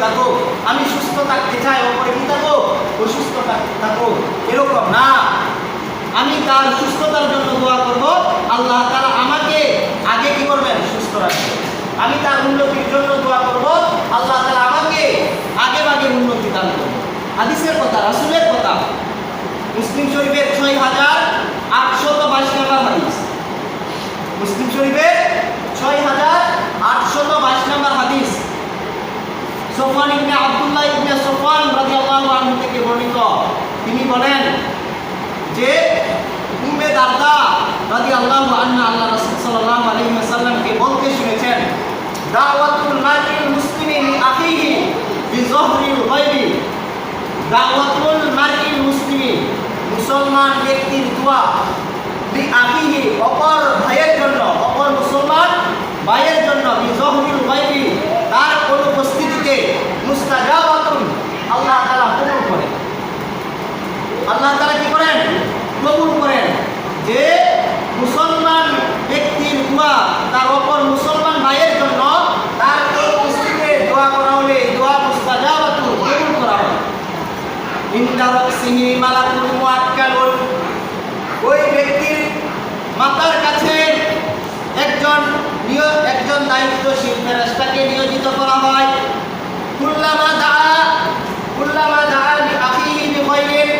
থাকো, আমি সুস্থ থাকতে চাই, অপরে কি থাকো অসুস্থ থাকো, এরকম না। আমি তার সুস্থতার জন্য দোয়া করব, আল্লাহ তাআলা আমাকে আগে কি করবেন সুস্থ রাখবেন। আমি তার উন্নতির জন্য দোয়া করব, আল্লাহ তাআলা আমাকে আগে ভাগে উন্নতি দান করবেন। হাদিসের কথা, রাসূলের কথা, মুসলিম শরীফের 6822 নম্বর হাদিস। মুসলিম শরীফের 6822 নম্বর হাদিস। সফওয়ান ইবনে আব্দুল্লাহ ইবনে সফওয়ান রাদিয়াল্লাহু আনহু থেকে বর্ণিত। তিনি বলেন যে উম্মে দারদা রাদিয়াল্লাহু আনহা আল্লাহ রাসূল সাল্লাল্লাহু আলাইহি ওয়াসাল্লামকে বলতে শুনেছেন, দাওয়াতুল মারইল মুসলিমি লি আখিহি বিযহরিল গায়বি। দাওয়াতুল মারইল মুসলিমি, মুসলমান ব্যক্তির দোয়া, লি আখিহি অপর ভাইয়ের জন্য, অপর মুসলমান ভাইয়ের জন্য, বিযহরিল গায়বি তার অনুপস্থিতিতে, মুস্তাজাবাতুন আল্লাহ তাআলা কবুল করেন। আল্লাহ তাআলা কি করেন কবুল করেন। যে মুসলমান ব্যক্তির দোয়া তার অপর মুসলমান ভাইয়ের জন্য তার অনুপস্থিতিতে দোয়া করা হলে দোয়া মুস্তাজাবাতুন কবুল করা হয়। ইনদা রাসিহি মালাকুল মুআক্কালুন, ওই ব্যক্তির মাথার কাছে একজন দায়িত্বশীল ফেরেশতাকে নিয়োজিত করা হয়। কুল্লামা দাআ লি আখিহি বিখাইরিন,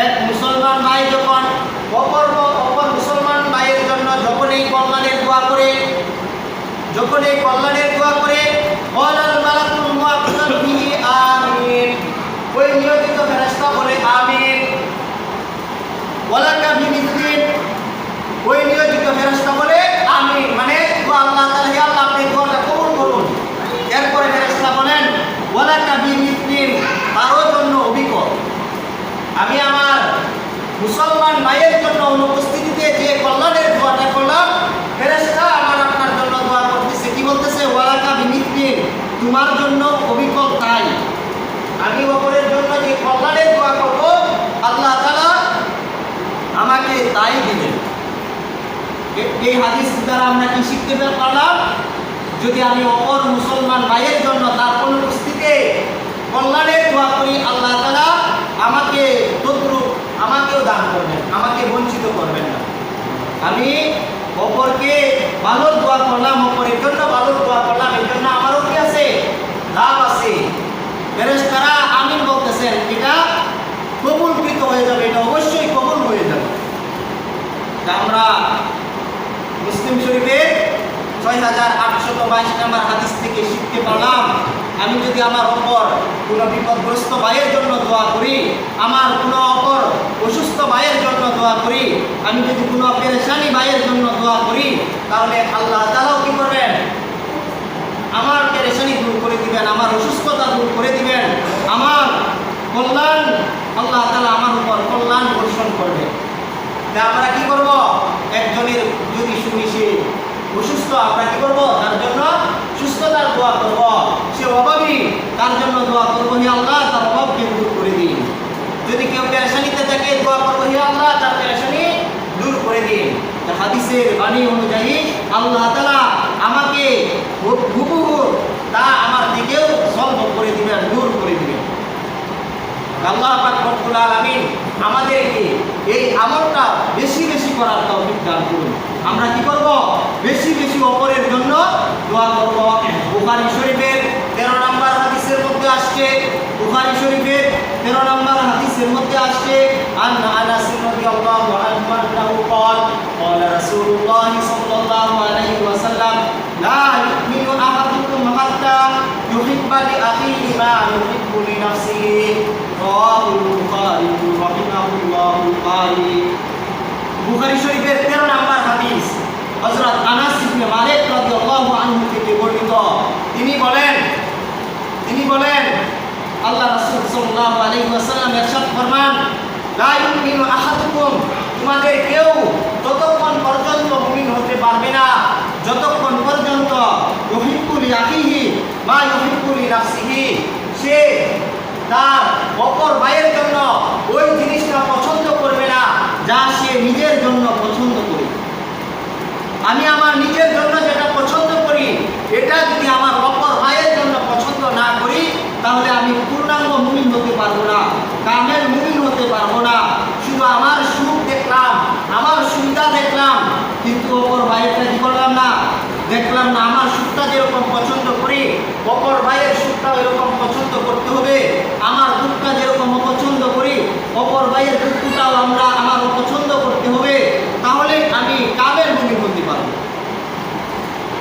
এক মুসলমান ভাই যখন অপর মুসলমান ভাইয়ের জন্য যখন এই কল্যাণের দোয়া করে, ওয়ালাল মালাকুল মুআক্কালু বিহি আমিন, ওই নিয়োজিত ফেরেশতা বলে আমিন। ওয়ালাকা বিমিসলিন, ওই নিয়োজিত ফেরেশতা বলে আমিন, মানে আল্লাহ তাআলা হে আল্লাহ আপনি দোয়াটা কবুল করুন। এরপরে ফেরেশতা বলেন ওয়ালাকা বিমিসলিন, তারও জন্য অভিজ্ঞ। আমি আমার মুসলমান ভাইয়ের জন্য অনুপস্থিতিতে যে কল্যাণের দোয়াটা করলাম, ফেরেশতা আমার আপনার জন্য দোয়া করতেছে, কি বলতেছে ওয়ালাকা বিমিসলিন, তোমার জন্য অভিজ্ঞ। তাই আমি অপরের জন্য যে কল্যাণের দোয়া করব, আল্লাহ তাআলা আমাকে তাই দিবেন। এই হাদিস দ্বারা আমরা কি শিখতে পারলাম? যদি আমি অপর মুসলমান ভাইয়ের জন্য তার অনুপস্থিতিতে কল্যাণের দোয়া করি, আল্লাহ তাআলা আমাকে তদ্রূপ আমাকেও দান করবেন, আমাকে বঞ্চিত করবেন না। আমি অপরকে ভালো দোয়া করলাম, অপরের জন্য ভালো দোয়া করলাম, এর জন্য আমারও কি আছে লাভ আছে। ফেরেশতারা আমিন বলতেছেন, এটা কবুলকৃত হয়ে যাবে, এটা অবশ্যই কবুল হয়ে যাবে। আমরা মুসলিম শরীফের 6822 নম্বর হাদিস থেকে শিখতে পারলাম, আমি যদি আমার অপর কোনো বিপদগ্রস্ত ভাইয়ের জন্য দোয়া করি, আমার কোনো অপর অসুস্থ ভাইয়ের জন্য দোয়া করি, আমি যদি কোনো পেরেশানি ভাইয়ের জন্য দোয়া করি, তাহলে আল্লাহ তাআলাও কি করবেন আমার পেরেশানি দূর করে দিবেন, আমার অসুস্থতা দূর করে দিবেন, আমার কল্যাণ আল্লাহ তাআলা আমার উপর কল্যাণ বর্ষণ করবেন। আমরা কি করব? একজনের যদি শুনি সে অসুস্থ, আমরা কি করব? তার জন্য সুস্থতার দোয়া করব। সে অভাবী, তার জন্য দোয়া করব, হে আল্লাহ তার অভাবকে দূর করে দিন। যদি কেউ পেরেশানিতে থাকে, দোয়া করব, হে আল্লাহ তার পেরেশানি দূর করে দিন। হাদিসের বাণী অনুযায়ী আল্লাহ তাআলা আমাকে হুবহু তা আমার থেকেও সলভ করে দিবেন, দূর করে দিবেন। আল্লাহ পাক রব্বুল আলামিন আমাদেরকে এই আমলটা বেশি বেশি করার তৌফিক দান করুন। আমরা কি করব? বেশি বেশি অপরের জন্য দোয়া করব। বুখারী শরীফের 13 নম্বর হাদিসের মধ্যে আসছে, বুখারী শরীফের 13 নম্বর হাদিসের মধ্যে আসছে, আন আনাস রাদিয়াল্লাহু আনহু আন্নাহু قال قال رسول الله صلى الله عليه وسلم لا يؤمن أحدكم حتى يحب لأخيه ما يحب لنفسه رواه البخاري رحمه الله القاري। বুখারী শরীফের 13 নম্বর হাদিস, হযরত আনাস ইবনে মালিক রাদিয়াল্লাহু আনহু থেকে বর্ণিত। তিনি বলেন আল্লাহ রাসূল সাল্লাল্লাহু আলাইহি ওয়াসাল্লাম ইরশাদ ফরমান, লা ইউমিনু আহাদুকুম, তোমাদের কেউ ততক্ষণ পর্যন্ত মুমিন হতে পারবে না যতক্ষণ পর্যন্ত ইউহিব্বু লিআখিহি মা ইউহিব্বু লিনাফসিহি, সে তার অপর ভাইয়ের জন্য ওই জিনিসটা পছন্দ করবে না যা সে নিজের জন্য পছন্দ করে। আমি আমার নিজের জন্য যেটা পছন্দ করি, এটা যদি আমার অপর ভাইয়ের জন্য পছন্দ না করি, তাহলে আমি পূর্ণাঙ্গ মুমিন হতে পারবো না, কামেল মুমিন হতে পারবো না। শুধু আমার সুখ দেখলাম, আমার সুবিধা দেখলাম, কিন্তু অপর ভাইয়েরটা কি করলাম না, দেখলাম না। আমার সুখটা যেরকম পছন্দ করি, অপর ভাইয়ের সুখটাও এরকম পছন্দ করতে হবে। আমার দুঃখটা যেরকম অপছন্দ করি, অপর ভাইয়ের দুঃখটাও আমার অপছন্দ করতে হবে। তাহলে আমি কামেল মুমিন হতে পারবো।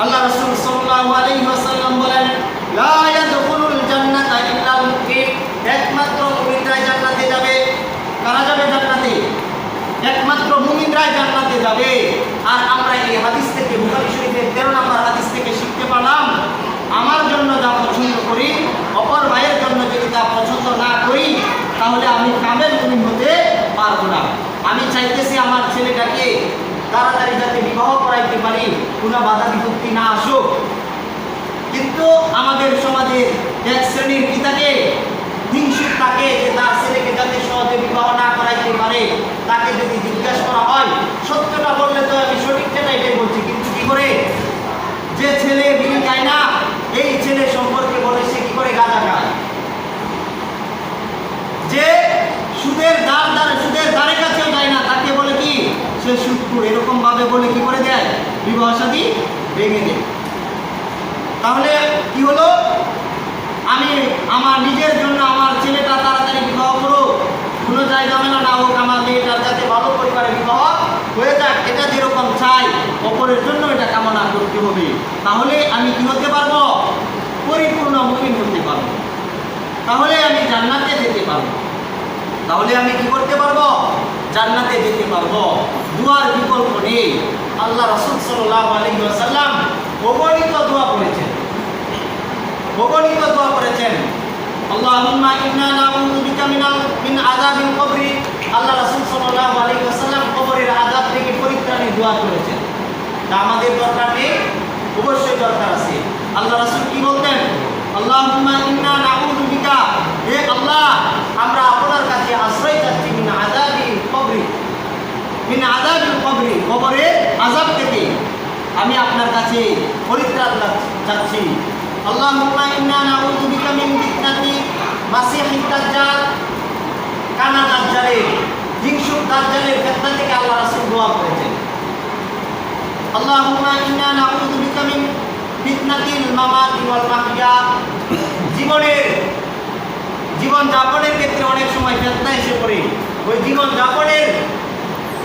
আল্লাহ রাসূল সাল্লাল্লাহু আলাইহি ওয়াসাল্লাম বলেন, লা ইয়াদখুলুল জান্নাতা ইল্লাল মুত্তাকিন, একমাত্র মুমিনরাই জান্নাতে যাবে। কারা যাবে জান্নাতে? একমাত্র মুমিনরাই জান্নাতে যাবে। আর আমরা এই হাদিস থেকে, বুখারী শরীফের 13 নম্বর হাদিস থেকে শিখতে পারলাম, আমার জন্য যা পছন্দ করি, অপর ভাইয়ের জন্য যদি তা পছন্দ না করি, তাহলে আমি কামেল মুমিন হতে পারবো না। আমি চাইতেছি আমার ছেলেটাকে তাড়াতাড়ি যাতে বিবাহ করাইতে পারি, কোনো বাধা বিপত্তি না আসুক। কিন্তু আমাদের সমাজে এক শ্রেণীর কি থাকে, হিংসুক থাকে, যে তার ছেলেকে যাতে সহজে বিবাহ না করাইতে পারে, তাকে যদি জিজ্ঞাসা করা হয়, সত্যটা বললে তো আমি সঠিকটা এটাই বলছি, কিন্তু কি করে, যে ছেলে বিড়ি খায় না, এই ছেলে সম্পর্কে বলে সে কি করে গাঁজা খায়। যে সুদের ধারে কাছেও যায় না, তাকে বলে কি সে সুদখোর। এরকম ভাবে বলে কি করে দেয়, বিবাহ শাদী ভেঙে দেয়। তাহলে কি হলো, আমি আমার নিজের জন্য আমার ছেলেটা তাড়াতাড়ি বিবাহ করো, কোনো জায়গা ঝামেলা না হোক, আমার মেয়েটার যাতে ভালো পরিবারে বিবাহ হয়ে যাক, এটা যেরকম চাই, অপরের জন্য এটা কামনা করতে হবে। তাহলে আমি কি হতে পারবো, পরিপূর্ণ মুমিন হতে পারবো। তাহলে আমি জান্নাতে যেতে পারবো। তাহলে আমি কি করতে পারবো, জান্নাতে যেতে পারবো। দুয়ার বিকল্প নেই। আল্লাহ রাসূল সাল্লাল্লাহু আলাইহি ওয়াসাল্লাম অগণিত দোয়া করেছেন, অগণিত দোয়া করেছেন। আল্লাহুম্মা ইন্না নাউযু বিকা মিন আযাবিল কবরি। আল্লাহ রাসূল সাল্লাল্লাহু আলাইহি ওয়াসাল্লাম কবরের আযাব থেকে পরিত্রাণের দোয়া করেছেন। তা আমাদের দরকার নেই? অবশ্যই দরকার আছে। আল্লাহ রাসূল কি বলতেন, আল্লাহুম্মা ইন্না নাউযু বিকা, হে আল্লাহ আমরা আপনার কাছে আশ্রয় চাচ্ছি, মিন আযাবিল কবরি, মিন আযাবিল কবরি, কবরের আযাব থেকে আমি আপনার কাছে পরিত্রাণ চাচ্ছি। আল্লাহুম্মা ইন্না নাউযু বিকা মিন ফিতনাতি মাসিহিদ দাজ্জাল, কানা দাজ্জালের, হিংসুক দাজ্জালের ফিতনা থেকে আল্লাহ রাসূল দোয়া করেছেন। আল্লাহুম্মা ইন্না নাউযু বিকা মিন ফিতনাতিল মামাতি ওয়াল মাহইয়া, জীবন যাপনের ক্ষেত্রে অনেক সময় ফিতনা এসে পড়ে। ওই জীবন যাপনের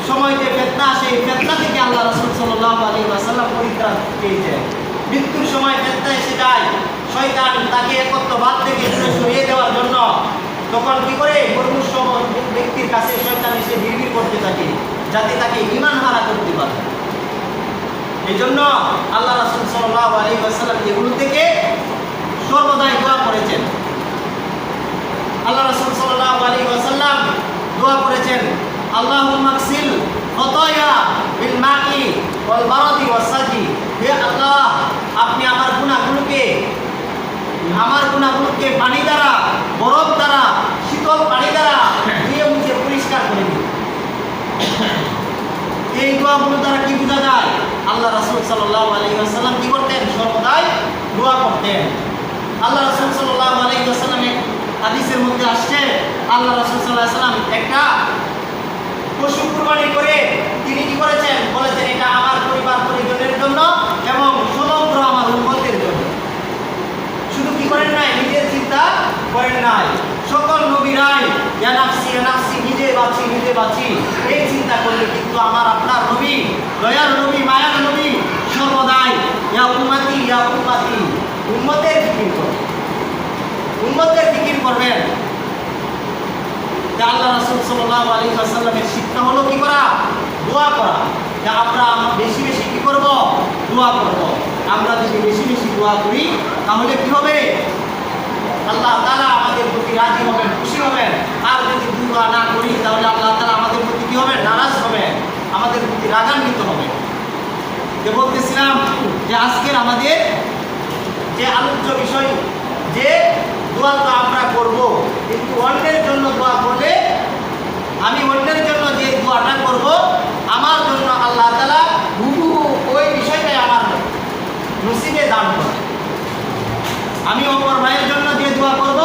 সময় যে ফিতনা আসে, এই ফিতনা থেকে আল্লাহ রাসূল সাল্লাল্লাহু আলাইহি ওয়াসাল্লাম পরিত্রাণ পেয়েছেন। মৃত্যুর সময় ফিতনা এসে যায়, শয়তান তাকে একত্ববাদ থেকে দূরে সরিয়ে দেওয়ার জন্য তখন কি করে, মুমূর্ষ ব্যক্তির কাছে শয়তান এসে বিড়বিড় করতে থাকে, যাতে তাকে ঈমান হারা করতে পারে। এই জন্য আল্লাহ রাসূল সাল্লাল্লাহু আলাইহি ওয়াসাল্লাম এগুলো থেকে সর্বদাই দোয়া করেছেন। আল্লাহ রাসূল সাল্লাল্লাহু আলাইহি ওয়াসাল্লাম দোয়া করেছেন, আল্লাহুম্মা আগসিল খতায়া বিল মাই ওয়াল বারাদি ওয়াস সাজি। হে আল্লাহ আপনি আমার গুনাহগুলোকে পানি দ্বারা, বরফ দ্বারা, শীতল পানি দ্বারা ধুয়ে মুছে পরিষ্কার করে দিন। এই দোয়াগুলো দ্বারা কি বোঝা যায়, আল্লাহ রাসূল সাল্লাল্লাহু আলাইহি ওয়াসাল্লাম কি করতেন, সর্বদাই দোয়া করতেন। আল্লাহ রাসূল সাল্লাল্লাহু আলাইহি ওয়াসাল্লামের হাদিসের মধ্যে আসছে, আল্লাহ রাসূল সাল্লাল্লাহু আলাইহি ওয়াসাল্লাম একটা পশু কুরবানি করে তিনি কি করেছেন, বলেছেন এটা আমার পরিবার পরিজনের জন্য এবং সমগ্র আমার উম্মতের জন্য। শুধু কি করেন নাই, নিজের চিন্তা করেন নাই। সকল নবীরাই ইয়া নাফসি ইয়া নাফসি, নিজে বাঁচি এই চিন্তা করলে, কিন্তু আমার আপনার নবী, দয়ার নবী, মায়ার নবী সর্বদাই ইয়া উম্মতি উম্মতের ফিকির করবেন, উম্মতের ফিকির করবেন। আল্লাহ রাসূল সাল্লাল্লাহু আলাইহি ওয়াসাল্লামের শিক্ষা হলো কি করা, দোয়া করা। যে আমরা বেশি বেশি কি করব, দোয়া করব। আমরা যদি বেশি বেশি দোয়া করি তাহলে কি হবে, আল্লাহ তাআলা আমাদের প্রতি রাজি হবেন, খুশি হবেন। আর যদি দোয়া না করি তাহলে আল্লাহ তাআলা আমাদের প্রতি কি হবে, নারাজ হবেন, আমাদের প্রতি রাগান্বিত হবেন। যে বলতেছিলাম যে আজকের আমাদের যে আলোচ্য বিষয়, যে দোয়া তো আমরা করব, কিন্তু অন্যের জন্য দোয়া করলে, আমি অন্যের জন্য যে দোয়াটা করব, আমার জন্য আল্লাহ তাআলা হুবহু ওই বিষয়টাই আমার নসিবে দান করবে। আমি অপর ভাইয়ের জন্য যে দোয়া করব,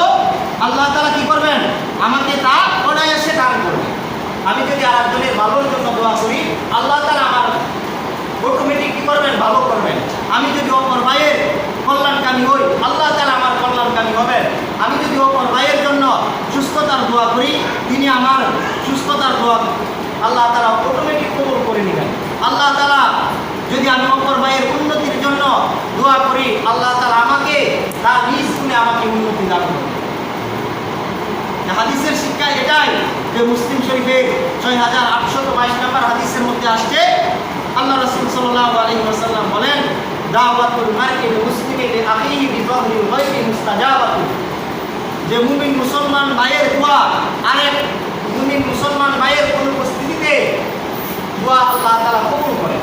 আমি যদি অপর ভাইয়ের জন্য সুস্থতার দোয়া করি, তিনি আমার সুস্থতার দোয়া আল্লাহ তাআলা অটোমেটিক কবুল করে নেবেন। আল্লাহ তাআলা যদি আমি অপর ভাইয়ের উন্নতির জন্য দোয়া করি, আল্লাহ তাআলা আমাকে তার নিজ গুণে আমাকে উন্নতি দান করবেন। হাদিসের শিক্ষা এটাই যে মুসলিম শরীফের 6822 নম্বর হাদিসের মধ্যে আসছে, আল্লাহ রাসূল সাল্লাল্লাহু আলাইহি ওয়াসাল্লাম বলেন, দাওয়াতুল মার'i মুসলিমি লিআখিহি বিযাহরিল গায়বি মুস্তাজাবাতুন। যে মুমিন মুসলমান ভাইয়ের দোয়া আরেক মুমিন মুসলমান ভাইয়ের অনুপস্থিতিতে দোয়া আল্লাহ তাআলা কবুল করেন।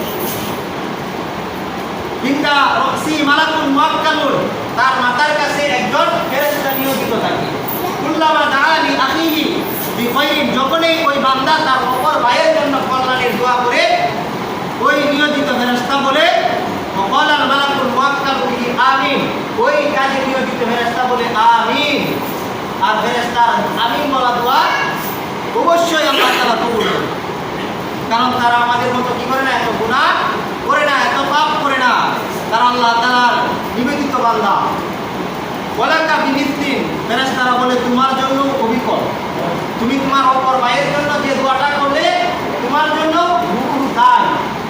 ইনদা রাসি মালাকুন মুআক্কালুন, তার মাথার কাছে একজন ফেরেশতা নিয়োজিত থাকে। কুল্লামা দাআলি আখিহি বিখাইরিন, যখনই ওই বান্দা তার অপর ভাইয়ের জন্য কল্যাণের দোয়া করে, ওই নিয়োজিত ফেরেশতা বলে ওয়াকালাল মালাকুল মুআক্কালু বিহি আমিন, ওই কাজে নিয়োজিত ফেরেশতা বলে আমিন। আর ফেরেশতা আমিন বলা দোয়া অবশ্যই আল্লাহ তাআলা কবুল করেন, কারণ তারা আমাদের মতো কি করে না, এত গুনাহ করে না, এত পাপ করে না, তারা আল্লাহ তাআলার নিবেদিত বান্দা। ওয়ালাকা বিমিসলিন, ফেরেশতারা বলে তোমার জন্য অবিকল, তুমি তোমার অপর ভাইয়ের জন্য যে দোয়াটা করলে তোমার জন্য হুকুম তাই।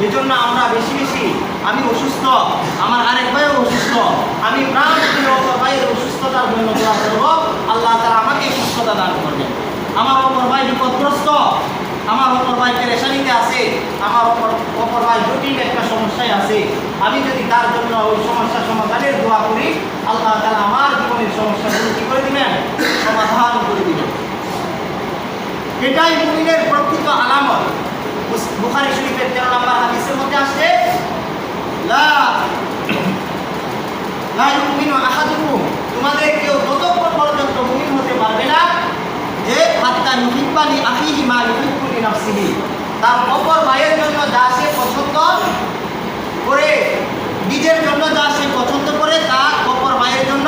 এজন্য আমরা বেশি বেশি, আমি অসুস্থ, আমার আরেক ভাইও অসুস্থ, আমি প্রাণ দিয়ে অপর ভাইয়ের অসুস্থতার জন্য দোয়া করব, আল্লাহ তাআলা আমাকে সুস্থতা দান করবেন। আমার অপর ভাই বিপদগ্রস্ত, আমার অপর ভাই পেরেশানিতে আছে, আমার অপর ভাই জটিল একটা সমস্যায় আছে, আমি যদি তার জন্য ওই সমস্যা সমাধানের দোয়া করি, আল্লাহ তাআলা আমার জীবনের সমস্যাগুলো কি করে দিবেন, সমাধান করে দিবেন। এটাই মুমিনের প্রকৃত আলামত। বুখারী শরীফের 13 নম্বর হাদিসের মধ্যে আসছে, লা ইউমিনু আহাদুকুম, তোমাদের কেউ ততক্ষণ পর্যন্ত মুমিন হতে পারবে না যে হাত্তা ইউহিব্বা লি আখিহি মা ইউহিব্বু লি নাফসিহি, তার অপর ভাইয়ের জন্য যা সে পছন্দ করে, নিজের জন্য যা সে পছন্দ করে তা অপর ভাইয়ের জন্য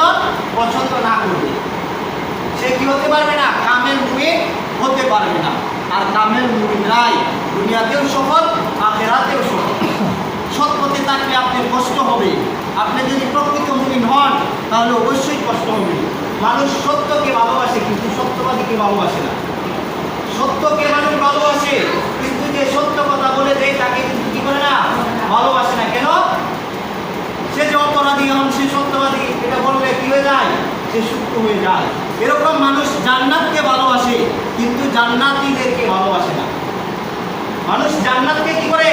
পছন্দ না করবে, সে কি হতে পারবে না, কামেল মুমিন হতে পারবে না। আর কামেল মুমিনরাই দুনিয়াতেও সফল, আখিরাতেও সফল। সৎ পথে থাকলে আপনার কষ্ট হবে, আপনি যদি প্রকৃত মুমিন হন তাহলে অবশ্যই কষ্ট হবে। মানুষ সত্যকে ভালোবাসে কিন্তু সত্যবাদীকে ভালোবাসে না। সত্যকে মানুষ ভালোবাসে কিন্তু যে সত্য কথা বলে দেয় তাকে কিন্তু কি করে না, ভালোবাসে না। কেন? সে যে অপরাধী এবং সে সত্যবাদী এটা বললে কি হয়ে যায়, সে সুস্থ হয়ে যায়। এরকম মানুষ জান্নাতকে ভালোবাসে কিন্তু জান্নাতীদেরকে ভালোবাসে না। মানুষ জান্নাতকে কি করে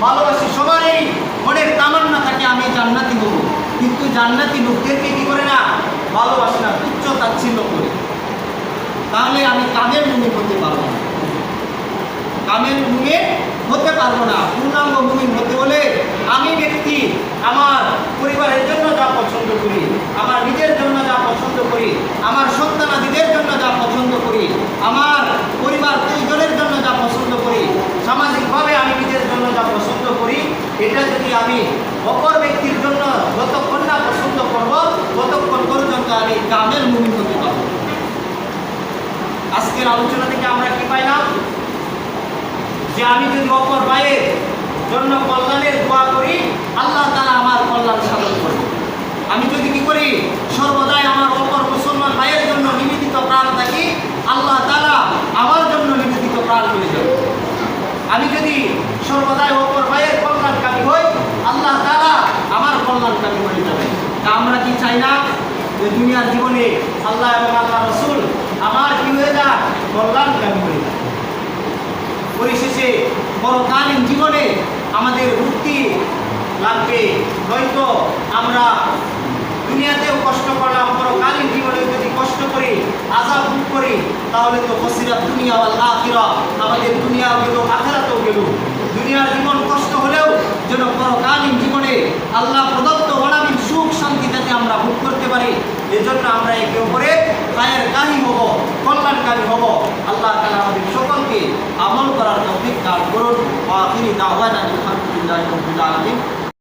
ভালোবাসে, সবারই মনের তামান্না থাকে আমি জান্নাতি হব, কিন্তু জান্নাতি লোকদেরকে কি করে না, ভালোবাসে না, তুচ্ছ তাচ্ছিল্য করে। তাহলে আমি কামেল মুমিন হতে পারবো না, কামেল মুমিন হতে পারবো না। পূর্ণাঙ্গ মুমিন হতে হলে আমি ব্যক্তি আমার পরিবারের জন্য যা পছন্দ করি, আমার নিজের জন্য যা পছন্দ করি, আমার সন্তানাদিদের জন্য যা পছন্দ করি, আমার পরিবার পরিজনের জন্য যা পছন্দ করি, সামাজিকভাবে আমি নিজের জন্য যা পছন্দ করি, এটা যদি আমি অপর ব্যক্তির জন্য যতক্ষণ না পছন্দ করব ততক্ষণ পর্যন্ত আমি কামেল মুমিন হতে পারবো। আজকের আলোচনা থেকে আমরা কি পাইলাম, যে আমি যদি অপর ভাইয়ের জন্য কল্যাণের দোয়া করি, আল্লাহ তাআলা আমার কল্যাণ সাধন করবে। আমি যদি কি করি, সর্বদাই আমার অপর মুসলমান ভাইয়ের জন্য নিবেদিত প্রাণ থাকি, আল্লাহ তাআলা আমার জন্য নিবেদিত প্রাণ করে দেবে। আমি যদি সর্বদাই অপর ভাইয়ের কল্যাণকামী হই, আল্লাহ তাআলা আমার কল্যাণকামী হয়ে যাবে। তা আমরা কি চাই না যে দুনিয়ার জীবনে আল্লাহ এবং আল্লাহ রাসূল আমার কি হয়ে যায়, কল্যাণকামী হয়ে যায়। পরিশেষে পরকালীন জীবনে আমাদের মুক্তি লাগবে, নয়তো আমরা দুনিয়াতেও কষ্ট করলাম, পরকালীন জীবনে যদি কষ্ট করি, আযাব ভোগ করি, তাহলে তো বসিরাত দুনিয়া ওয়াল আখিরা, আমাদের দুনিয়াও গেল আখিরাতেও গেল। দুনিয়ার জীবন কষ্ট হলেও যেন পরকালীন জীবনে আল্লাহ প্রদত্ত অনাবিল সুখ শান্তি যাতে আমরা ভোগ করতে পারি, এজন্য আমরা একে অপরের খায়ের কাহি হব, কল্যাণকারী হব। আল্লাহ তাআলা আমাদের সকলকে আমল করার তৌফিক দান করুন। ওয়া আখিরি দাওয়ানা